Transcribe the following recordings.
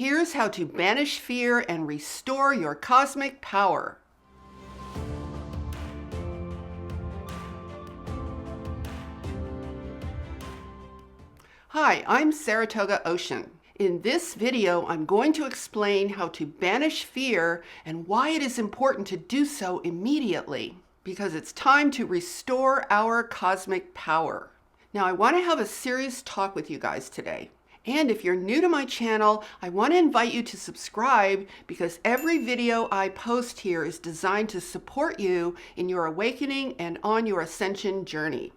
Here's how to banish fear and restore your cosmic power. Hi, I'm Saratoga Ocean. In this video, I'm going to explain how to banish fear and why it is important to do so immediately, because it's time to restore our cosmic power. Now, I want to have a serious talk with you guys today. And if you're new to my channel, I want to invite you to subscribe because every video I post here is designed to support you in your awakening and on your ascension journey.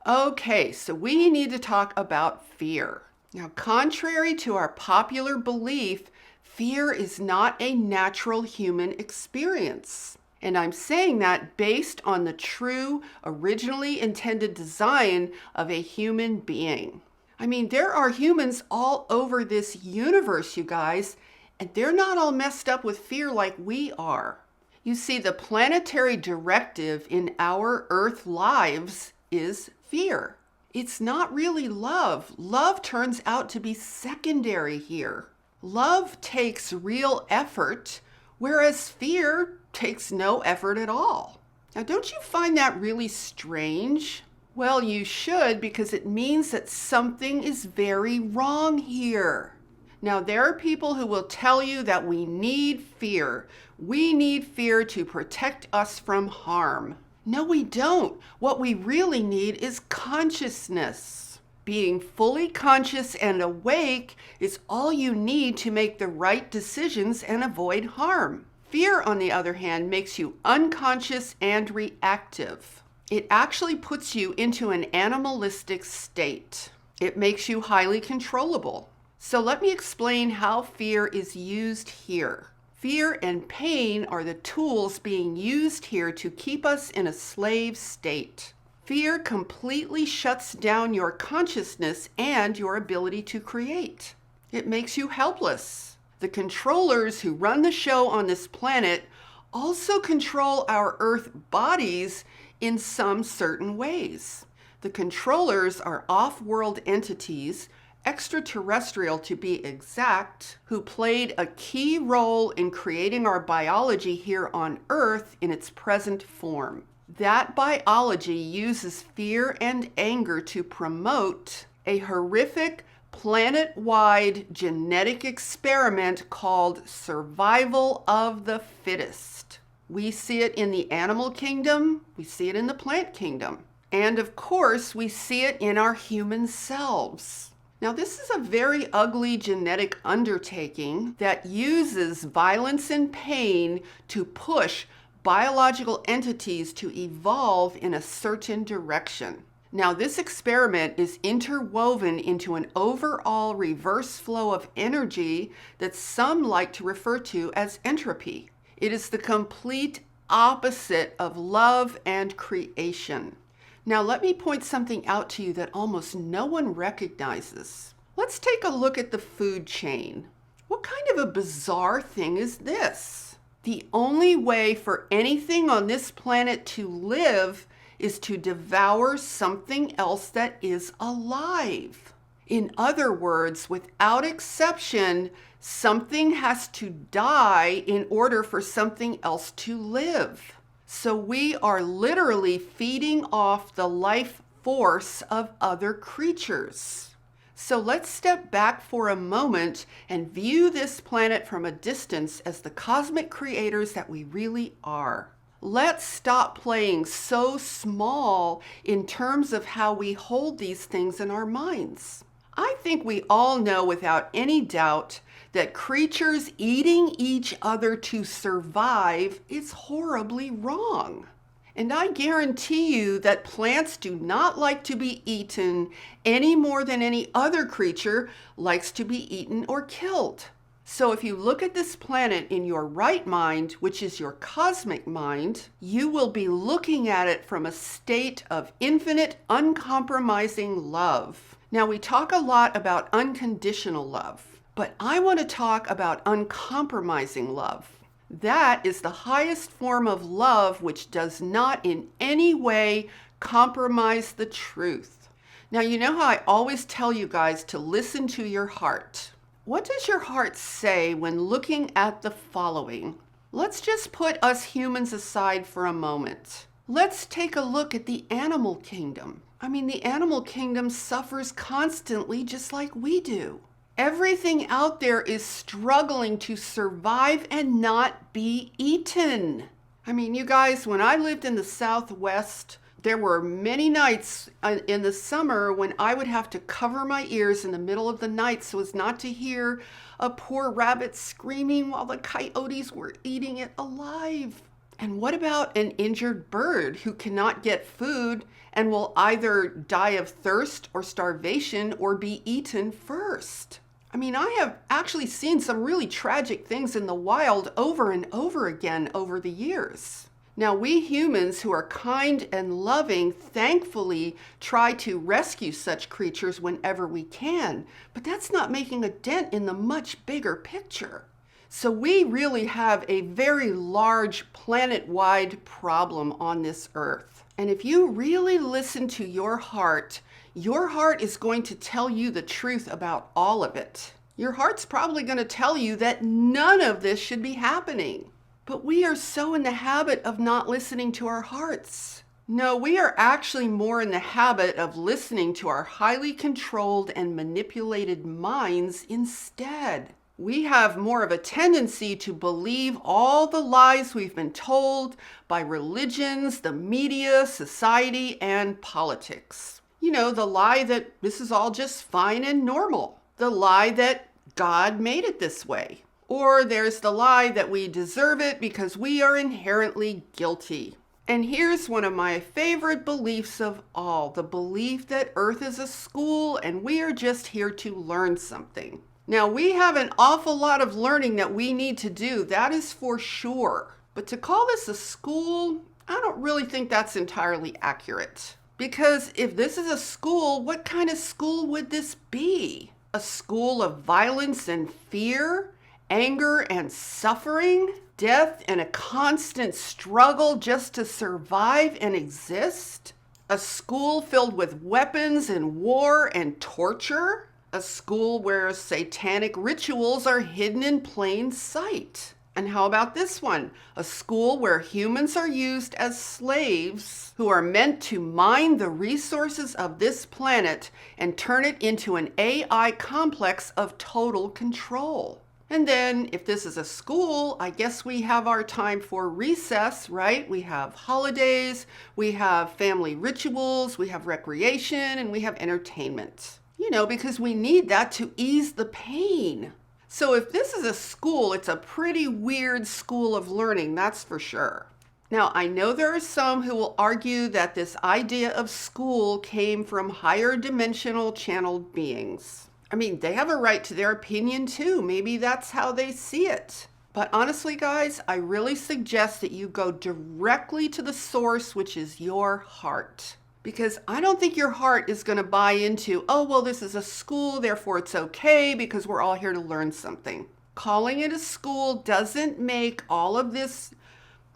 Okay, so we need to talk about fear. Now, contrary to our popular belief, fear is not a natural human experience. And I'm saying that based on the true, originally intended design of a human being. I mean, there are humans all over this universe, you guys, and they're not all messed up with fear like we are. You see, the planetary directive in our Earth lives is fear. It's not really love. Love turns out to be secondary here. Love takes real effort, whereas fear takes no effort at all. Now, don't you find that really strange? Well, you should, because it means that something is very wrong here. Now, there are people who will tell you that we need fear. We need fear to protect us from harm. No, we don't. What we really need is consciousness. Being fully conscious and awake is all you need to make the right decisions and avoid harm. Fear, on the other hand, makes you unconscious and reactive. It actually puts you into an animalistic state. It makes you highly controllable. So let me explain how fear is used here. Fear and pain are the tools being used here to keep us in a slave state. Fear completely shuts down your consciousness and your ability to create. It makes you helpless. The controllers who run the show on this planet also control our Earth bodies in some certain ways. The controllers are off-world entities, extraterrestrial to be exact, who played a key role in creating our biology here on Earth in its present form. That biology uses fear and anger to promote a horrific planet-wide genetic experiment called survival of the fittest. We see it in the animal kingdom, we see it in the plant kingdom, and of course we see it in our human selves. Now, this is a very ugly genetic undertaking that uses violence and pain to push biological entities to evolve in a certain direction. Now, this experiment is interwoven into an overall reverse flow of energy that some like to refer to as entropy. It is the complete opposite of love and creation. Now, let me point something out to you that almost no one recognizes. Let's take a look at the food chain. What kind of a bizarre thing is this? The only way for anything on this planet to live is to devour something else that is alive. In other words, without exception, something has to die in order for something else to live. So we are literally feeding off the life force of other creatures. So let's step back for a moment and view this planet from a distance as the cosmic creators that we really are. Let's stop playing so small in terms of how we hold these things in our minds. I think we all know without any doubt that creatures eating each other to survive is horribly wrong. And I guarantee you that plants do not like to be eaten any more than any other creature likes to be eaten or killed. So if you look at this planet in your right mind, which is your cosmic mind, you will be looking at it from a state of infinite, uncompromising love. Now, we talk a lot about unconditional love. But I want to talk about uncompromising love. That is the highest form of love which does not in any way compromise the truth. Now, you know how I always tell you guys to listen to your heart. what does your heart say when looking at the following? Let's just put us humans aside for a moment. Let's take a look at the animal kingdom. I mean, the animal kingdom suffers constantly just like we do. Everything out there is struggling to survive and not be eaten. I mean, you guys, when I lived in the Southwest, there were many nights in the summer when I would have to cover my ears in the middle of the night so as not to hear a poor rabbit screaming while the coyotes were eating it alive. And what about an injured bird who cannot get food and will either die of thirst or starvation or be eaten first? I mean, I have actually seen some really tragic things in the wild over and over again over the years. Now, we humans who are kind and loving thankfully try to rescue such creatures whenever we can, but that's not making a dent in the much bigger picture. So we really have a very large planet-wide problem on this earth. And if you really listen to your heart is going to tell you the truth about all of it. Your heart's probably going to tell you that none of this should be happening. But we are so in the habit of not listening to our hearts. No, we are actually more in the habit of listening to our highly controlled and manipulated minds instead. We have more of a tendency to believe all the lies we've been told by religions, the media, society, and politics. You know, the lie that this is all just fine and normal. The lie that God made it this way. Or there's the lie that we deserve it because we are inherently guilty. And here's one of my favorite beliefs of all, the belief that Earth is a school and we are just here to learn something. Now, we have an awful lot of learning that we need to do, that is for sure. But to call this a school, I don't really think that's entirely accurate. Because if this is a school, what kind of school would this be? A school of violence and fear, anger and suffering, death and a constant struggle just to survive and exist? A school filled with weapons and war and torture? A school where satanic rituals are hidden in plain sight? And how about this one? A school where humans are used as slaves who are meant to mine the resources of this planet and turn it into an AI complex of total control. And then if this is a school, I guess we have our time for recess, right? We have holidays, we have family rituals, we have recreation, and we have entertainment. You know, because we need that to ease the pain. So if this is a school, it's a pretty weird school of learning, that's for sure. Now, I know there are some who will argue that this idea of school came from higher dimensional channeled beings. I mean, they have a right to their opinion too. Maybe that's how they see it. But honestly, guys, I really suggest that you go directly to the source, which is your heart. Because I don't think your heart is going to buy into, oh, well, this is a school, therefore it's okay because we're all here to learn something. Calling it a school doesn't make all of this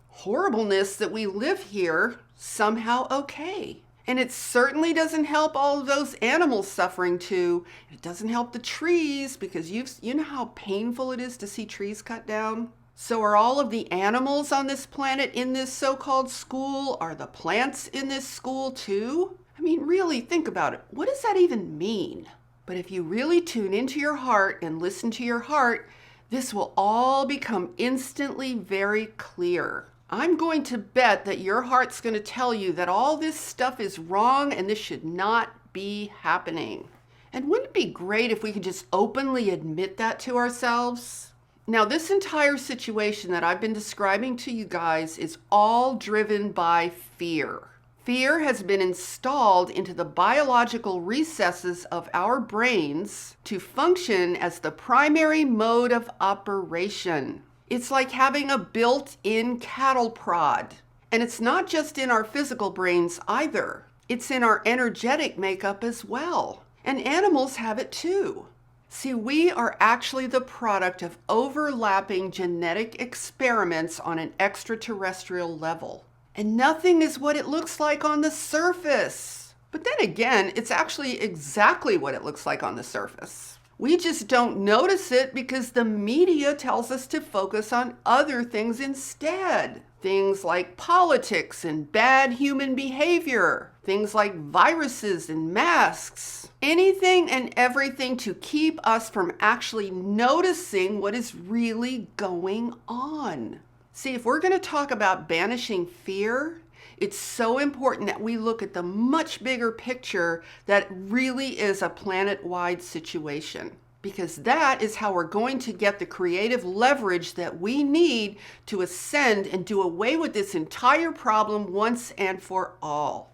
horribleness that we live here somehow okay. And it certainly doesn't help all of those animals suffering too. It doesn't help the trees because you know how painful it is to see trees cut down? So are all of the animals on this planet in this so-called school? Are the plants in this school too? I mean, really think about it. What does that even mean? But if you really tune into your heart and listen to your heart, this will all become instantly very clear. I'm going to bet that your heart's going to tell you that all this stuff is wrong and this should not be happening. And wouldn't it be great if we could just openly admit that to ourselves? Now, this entire situation that I've been describing to you guys is all driven by fear. Fear has been installed into the biological recesses of our brains to function as the primary mode of operation. It's like having a built-in cattle prod. And it's not just in our physical brains either. It's in our energetic makeup as well. And animals have it too. See, we are actually the product of overlapping genetic experiments on an extraterrestrial level. And nothing is what it looks like on the surface. But then again, it's actually exactly what it looks like on the surface. We just don't notice it because the media tells us to focus on other things instead. Things like politics and bad human behavior. Things like viruses and masks. Anything and everything to keep us from actually noticing what is really going on. See, if we're going to talk about banishing fear, it's so important that we look at the much bigger picture that really is a planet-wide situation, because that is how we're going to get the creative leverage that we need to ascend and do away with this entire problem once and for all.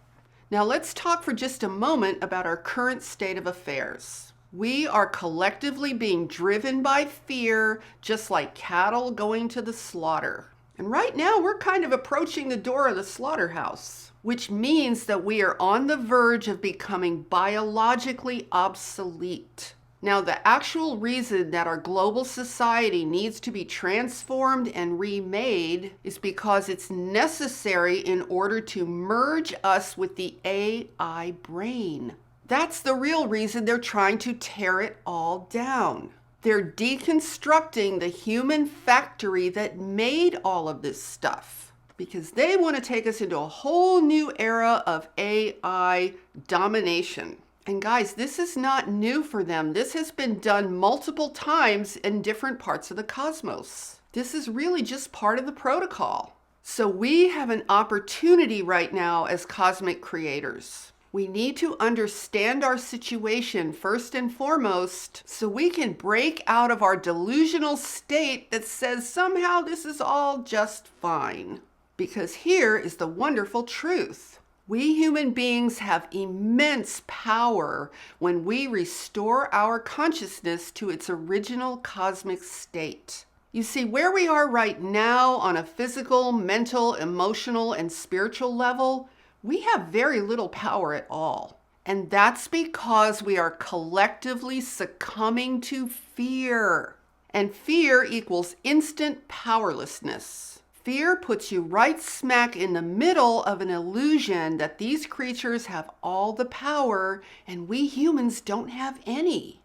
Now let's talk for just a moment about our current state of affairs. We are collectively being driven by fear, just like cattle going to the slaughter. And right now we're kind of approaching the door of the slaughterhouse, which means that we are on the verge of becoming biologically obsolete. Now, the actual reason that our global society needs to be transformed and remade is because it's necessary in order to merge us with the AI brain. That's the real reason they're trying to tear it all down. They're deconstructing the human factory that made all of this stuff because they want to take us into a whole new era of AI domination. And guys, this is not new for them. This has been done multiple times in different parts of the cosmos. This is really just part of the protocol. So we have an opportunity right now as cosmic creators. We need to understand our situation first and foremost so we can break out of our delusional state that says somehow this is all just fine. Because here is the wonderful truth. We human beings have immense power when we restore our consciousness to its original cosmic state. You see, where we are right now on a physical, mental, emotional, and spiritual level, we have very little power at all. And that's because we are collectively succumbing to fear. And fear equals instant powerlessness. Fear puts you right smack in the middle of an illusion that these creatures have all the power and we humans don't have any.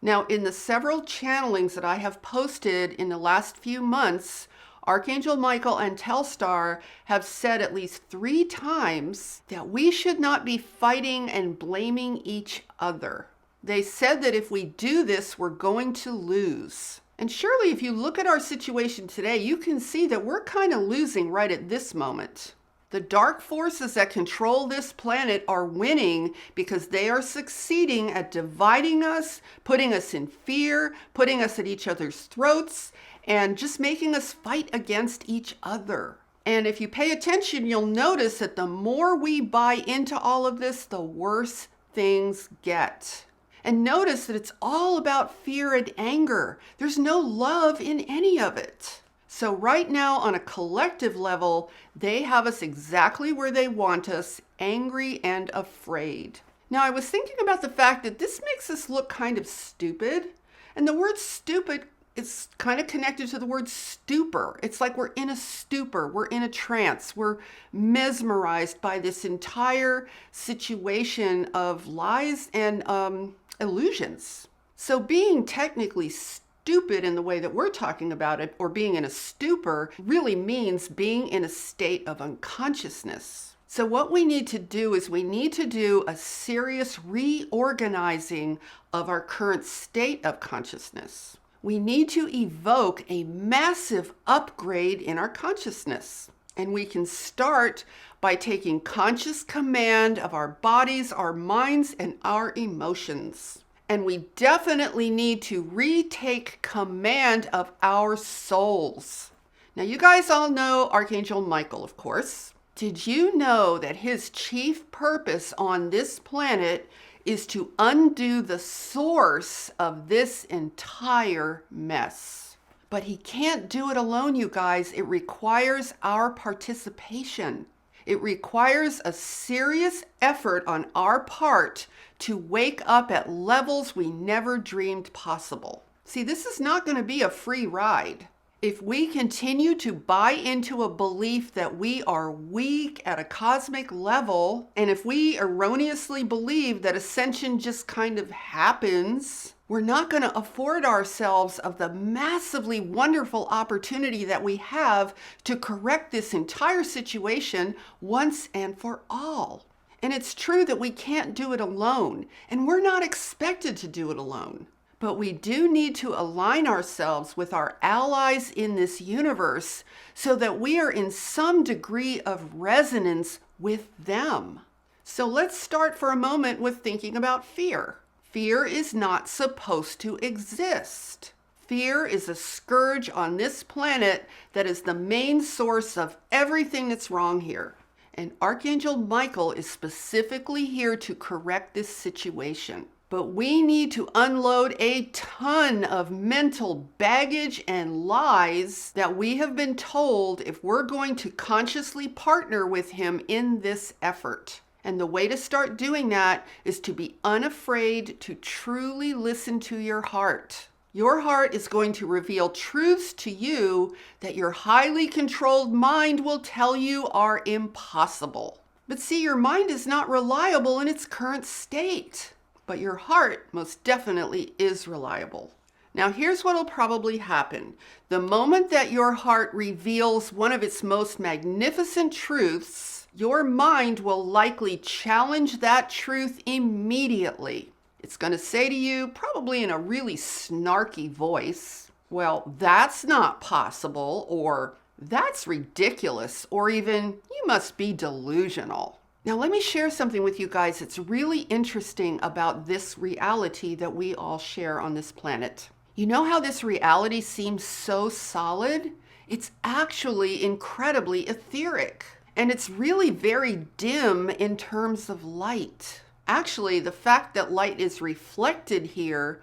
Now, in the several channelings that I have posted in the last few months, Archangel Michael and Telstar have said at least 3 times that we should not be fighting and blaming each other. They said that if we do this, we're going to lose. And surely if you look at our situation today, you can see that we're kind of losing right at this moment. The dark forces that control this planet are winning because they are succeeding at dividing us, putting us in fear, putting us at each other's throats, and just making us fight against each other. And if you pay attention, you'll notice that the more we buy into all of this, the worse things get. And notice that it's all about fear and anger. There's no love in any of it. So right now, on a collective level, they have us exactly where they want us, angry and afraid. Now, I was thinking about the fact that this makes us look kind of stupid. And the word stupid is kind of connected to the word stupor. It's like we're in a stupor, we're in a trance, we're mesmerized by this entire situation of lies and illusions. So being technically stupid in the way that we're talking about it, or being in a stupor, really means being in a state of unconsciousness. So what we need to do is we need to do a serious reorganizing of our current state of consciousness. We need to evoke a massive upgrade in our consciousness. And we can start by taking conscious command of our bodies, our minds, and our emotions. And we definitely need to retake command of our souls. Now, you guys all know Archangel Michael, of course. Did you know that his chief purpose on this planet is to undo the source of this entire mess? But he can't do it alone, you guys. It requires our participation. It requires a serious effort on our part to wake up at levels we never dreamed possible. See, this is not going to be a free ride. If we continue to buy into a belief that we are weak at a cosmic level, and if we erroneously believe that ascension just kind of happens, We're not going to afford ourselves of the massively wonderful opportunity that we have to correct this entire situation once and for all. And it's true that we can't do it alone, and we're not expected to do it alone. But we do need to align ourselves with our allies in this universe so that we are in some degree of resonance with them. So let's start for a moment with thinking about fear. Fear is not supposed to exist. Fear is a scourge on this planet that is the main source of everything that's wrong here. And Archangel Michael is specifically here to correct this situation. But we need to unload a ton of mental baggage and lies that we have been told if we're going to consciously partner with him in this effort. And the way to start doing that is to be unafraid to truly listen to your heart. Your heart is going to reveal truths to you that your highly controlled mind will tell you are impossible. But see, your mind is not reliable in its current state, but your heart most definitely is reliable. Now, here's what will probably happen. The moment that your heart reveals one of its most magnificent truths, your mind will likely challenge that truth immediately. It's going to say to you, probably in a really snarky voice, well, that's not possible, or that's ridiculous, or even, you must be delusional. Now, let me share something with you guys that's really interesting about this reality that we all share on this planet. You know how this reality seems so solid? It's actually incredibly etheric, and it's really very dim in terms of light. Actually, the fact that light is reflected here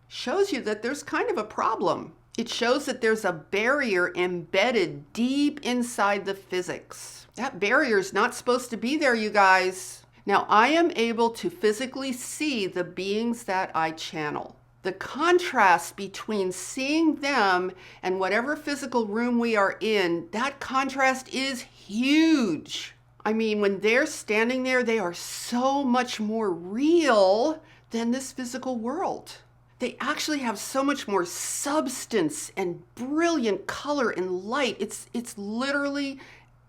shows you that there's kind of a problem. It shows that there's a barrier embedded deep inside the physics. That barrier is not supposed to be there, you guys. Now, I am able to physically see the beings that I channel. The contrast between seeing them and whatever physical room we are in, that contrast is huge. I mean, when they're standing there, they are so much more real than this physical world. They actually have so much more substance and brilliant color and light. It's literally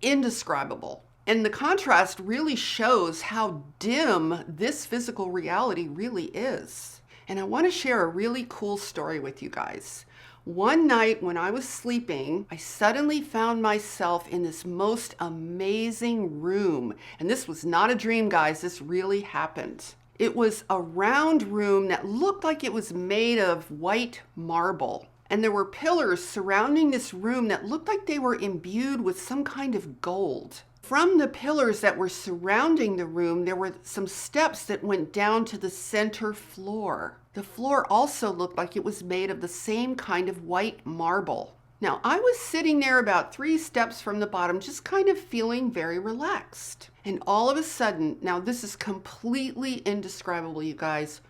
indescribable. And the contrast really shows how dim this physical reality really is. And I want to share a really cool story with you guys. One night when I was sleeping, I suddenly found myself in this most amazing room. And this was not a dream, guys. This really happened. It was a round room that looked like it was made of white marble. And there were pillars surrounding this room that looked like they were imbued with some kind of gold. From the pillars that were surrounding the room, there were some steps that went down to the center floor. The floor also looked like it was made of the same kind of white marble. Now, I was sitting there about 3 steps from the bottom, just kind of feeling very relaxed. And all of a sudden, now this is completely indescribable, you guys,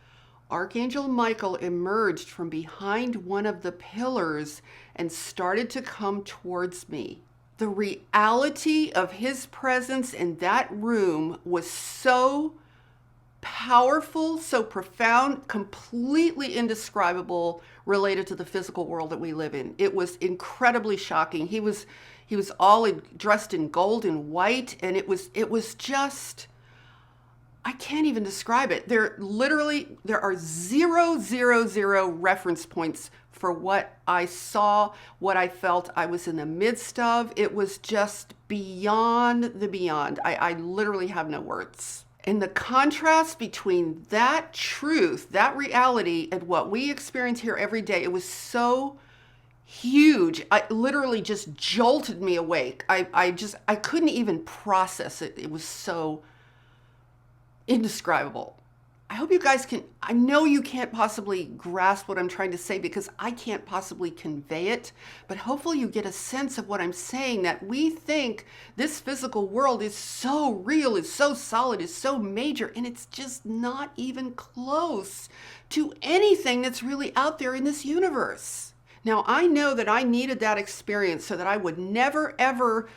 Archangel Michael emerged from behind one of the pillars and started to come towards me. The reality of his presence in that room was so powerful, so profound, completely indescribable related to the physical world that we live in. It was incredibly shocking. He was all dressed in gold and white, and it was just, I can't even describe it. There are 0 reference points for what I saw, what I felt I was in the midst of. It was just beyond the beyond. I literally have no words. And the contrast between that truth, that reality, and what we experience here every day, it was so huge. It literally just jolted me awake. I couldn't even process it. It was so indescribable. I hope you guys can, I know you can't possibly grasp what I'm trying to say because I can't possibly convey it, but hopefully you get a sense of what I'm saying, that we think this physical world is so real, is so solid, is so major, and it's just not even close to anything that's really out there in this universe. Now, I know that I needed that experience so that I would never, ever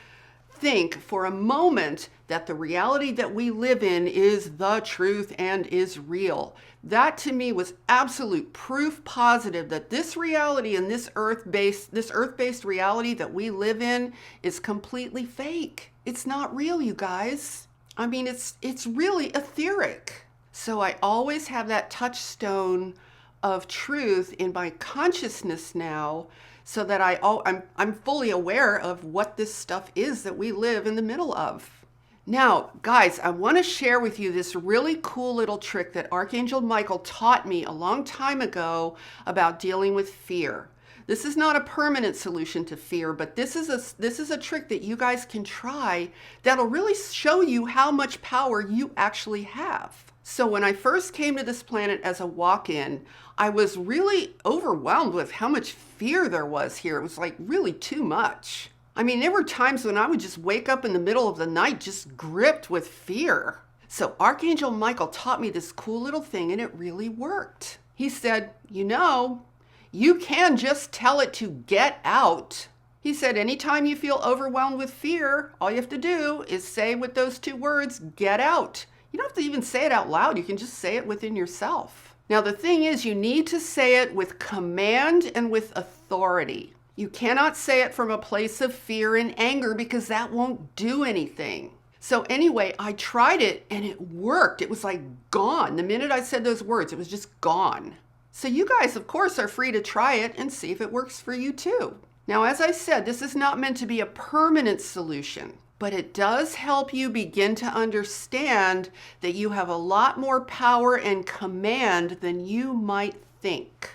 think for a moment that the reality that we live in is the truth and is real. That to me was absolute proof positive that this reality and this earth-based reality that we live in is completely fake. It's not real, you guys. I mean, it's really etheric. So I always have that touchstone of truth in my consciousness now, so that I'm fully aware of what this stuff is that we live in the middle of. Now, guys, I want to share with you this really cool little trick that Archangel Michael taught me a long time ago about dealing with fear. This is not a permanent solution to fear, but this is a trick that you guys can try that'll really show you how much power you actually have. So when I first came to this planet as a walk-in, I was really overwhelmed with how much fear there was here. It was like really too much. I mean, there were times when I would just wake up in the middle of the night just gripped with fear. So Archangel Michael taught me this cool little thing, and it really worked. He said, you know, you can just tell it to get out. He said, anytime you feel overwhelmed with fear, all you have to do is say with those two words, get out. You don't have to even say it out loud. You can just say it within yourself. Now, the thing is, you need to say it with command and with authority. You cannot say it from a place of fear and anger because that won't do anything. So anyway, I tried it and it worked. It was like gone. The minute I said those words, it was just gone. So you guys, of course, are free to try it and see if it works for you too. Now, as I said, this is not meant to be a permanent solution, but it does help you begin to understand that you have a lot more power and command than you might think.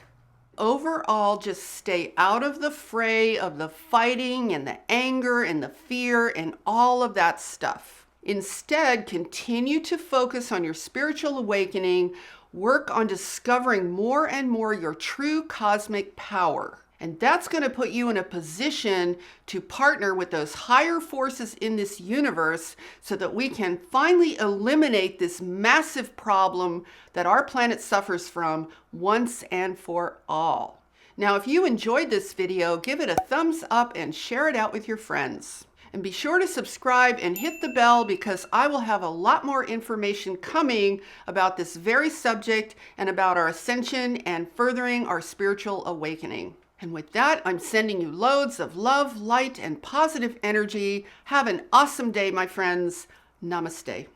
Overall, just stay out of the fray of the fighting and the anger and the fear and all of that stuff. Instead, continue to focus on your spiritual awakening, work on discovering more and more your true cosmic power. And that's going to put you in a position to partner with those higher forces in this universe so that we can finally eliminate this massive problem that our planet suffers from once and for all. Now, if you enjoyed this video, give it a thumbs up and share it out with your friends. And be sure to subscribe and hit the bell because I will have a lot more information coming about this very subject and about our ascension and furthering our spiritual awakening. And with that, I'm sending you loads of love, light, and positive energy. Have an awesome day, my friends. Namaste.